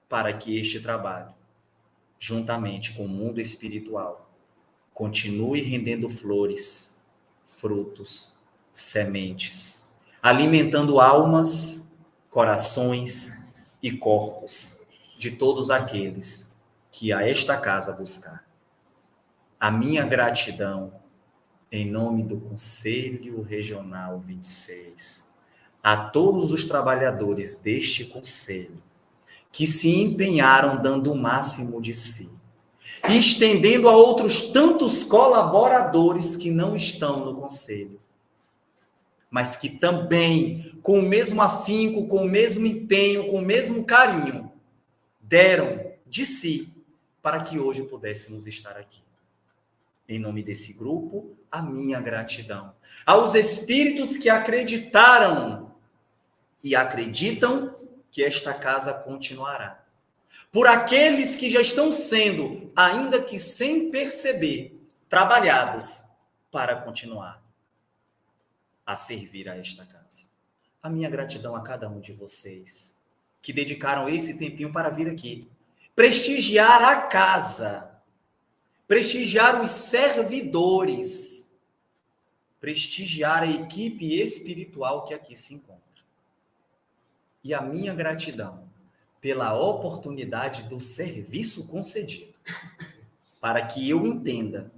para que este trabalho, juntamente com o mundo espiritual, continue rendendo flores, frutos, sementes, alimentando almas, corações e corpos de todos aqueles que a esta casa buscar. A minha gratidão, em nome do Conselho Regional 26, a todos os trabalhadores deste conselho, que se empenharam dando o máximo de si, e estendendo a outros tantos colaboradores que não estão no conselho, mas que também, com o mesmo afinco, com o mesmo empenho, com o mesmo carinho, deram de si para que hoje pudéssemos estar aqui. Em nome desse grupo, a minha gratidão. Aos espíritos que acreditaram e acreditam que esta casa continuará. Por aqueles que já estão sendo, ainda que sem perceber, trabalhados para continuar a servir a esta casa. A minha gratidão a cada um de vocês que dedicaram esse tempinho para vir aqui, prestigiar a casa, prestigiar os servidores, prestigiar a equipe espiritual que aqui se encontra. E a minha gratidão pela oportunidade do serviço concedido, para que eu entenda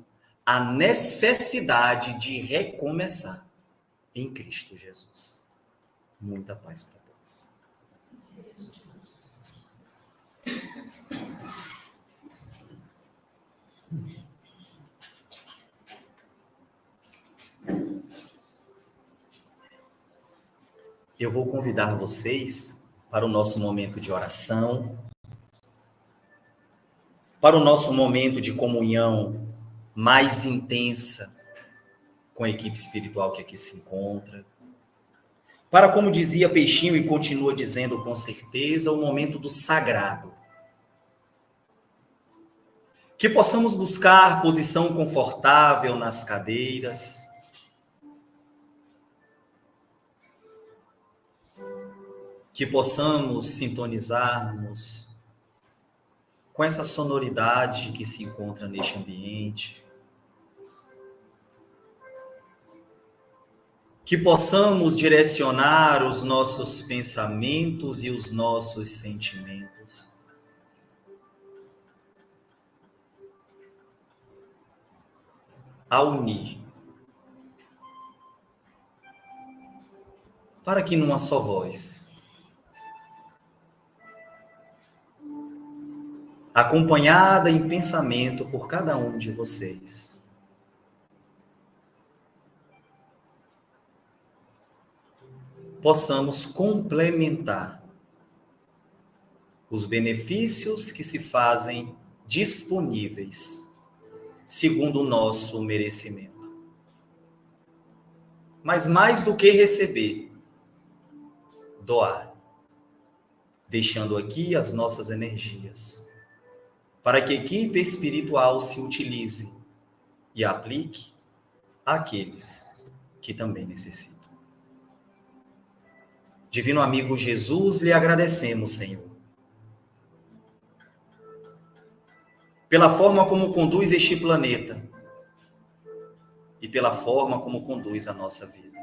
a necessidade de recomeçar em Cristo Jesus. Muita paz para todos. Eu vou convidar vocês para o nosso momento de oração, para o nosso momento de comunhão mais intensa com a equipe espiritual que aqui se encontra, para, como dizia Peixinho e continua dizendo com certeza, o momento do sagrado. Que possamos buscar posição confortável nas cadeiras, que possamos sintonizarmos com essa sonoridade que se encontra neste ambiente, que possamos direcionar os nossos pensamentos e os nossos sentimentos a unir, para que numa só voz, acompanhada em pensamento por cada um de vocês, possamos complementar os benefícios que se fazem disponíveis segundo o nosso merecimento. Mas mais do que receber, doar, deixando aqui as nossas energias, para que a equipe espiritual se utilize e aplique àqueles que também necessitam. Divino amigo Jesus, lhe agradecemos, Senhor, pela forma como conduz este planeta e pela forma como conduz a nossa vida.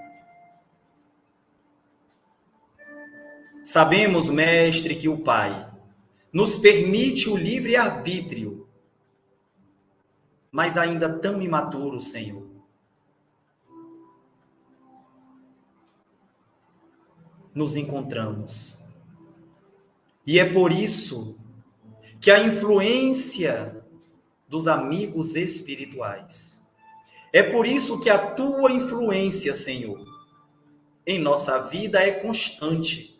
Sabemos, Mestre, que o Pai nos permite o livre-arbítrio, mas ainda tão imaturo, Senhor. Nos encontramos. E é por isso que a influência dos amigos espirituais, é por isso que a tua influência, Senhor, em nossa vida é constante.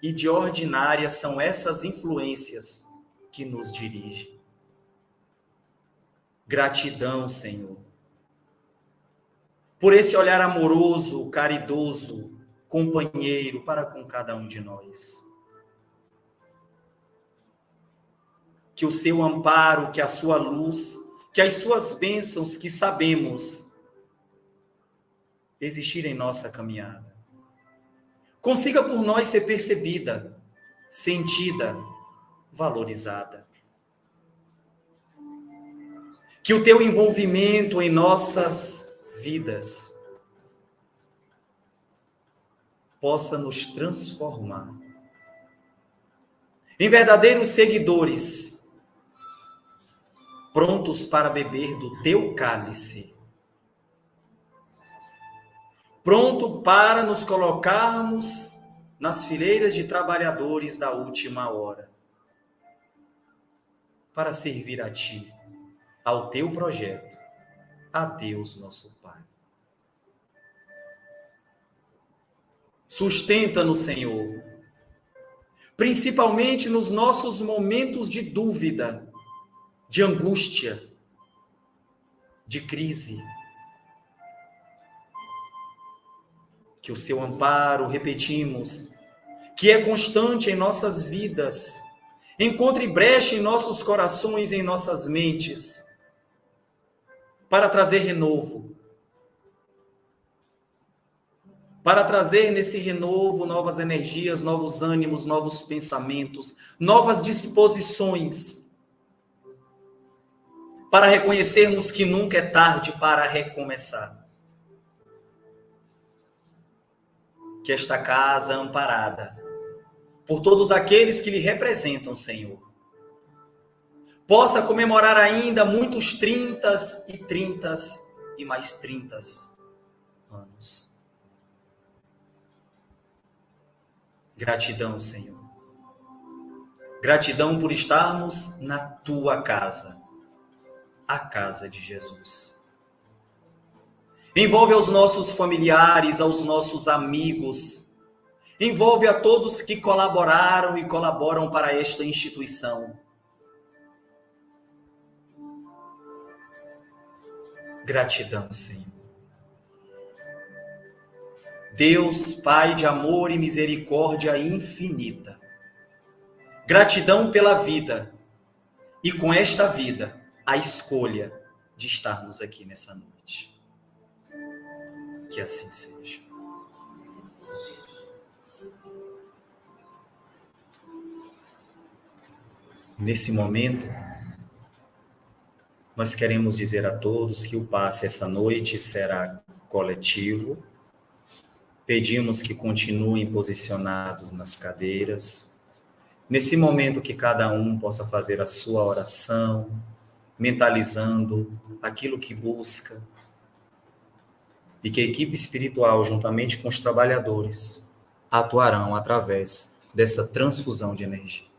E de ordinária são essas influências que nos dirigem. Gratidão, Senhor, por esse olhar amoroso, caridoso, companheiro para com cada um de nós. Que o seu amparo, que a sua luz, que as suas bênçãos que sabemos existir em nossa caminhada, consiga por nós ser percebida, sentida, valorizada. Que o teu envolvimento em nossas vidas possa nos transformar em verdadeiros seguidores, prontos para beber do teu cálice, pronto para nos colocarmos nas fileiras de trabalhadores da última hora, para servir a ti, ao teu projeto, a Deus nosso Pai. Sustenta-nos, Senhor, principalmente nos nossos momentos de dúvida, de angústia, de crise. Que o seu amparo, repetimos, que é constante em nossas vidas, encontre brecha em nossos corações, em nossas mentes, para trazer renovo, para trazer nesse renovo novas energias, novos ânimos, novos pensamentos, novas disposições, para reconhecermos que nunca é tarde para recomeçar. Que esta casa amparada por todos aqueles que lhe representam, Senhor, possa comemorar ainda muitos 30 e 30 e mais 30 anos. Gratidão, Senhor. Gratidão por estarmos na tua casa, a casa de Jesus. Envolve aos nossos familiares, aos nossos amigos, envolve a todos que colaboraram e colaboram para esta instituição. Gratidão, Senhor. Deus, Pai de amor e misericórdia infinita, gratidão pela vida e com esta vida a escolha de estarmos aqui nessa noite. Que assim seja. Nesse momento, nós queremos dizer a todos que o passe essa noite será coletivo. Pedimos que continuem posicionados nas cadeiras. Nesse momento que cada um possa fazer a sua oração, mentalizando aquilo que busca, e que a equipe espiritual, juntamente com os trabalhadores, atuarão através dessa transfusão de energia.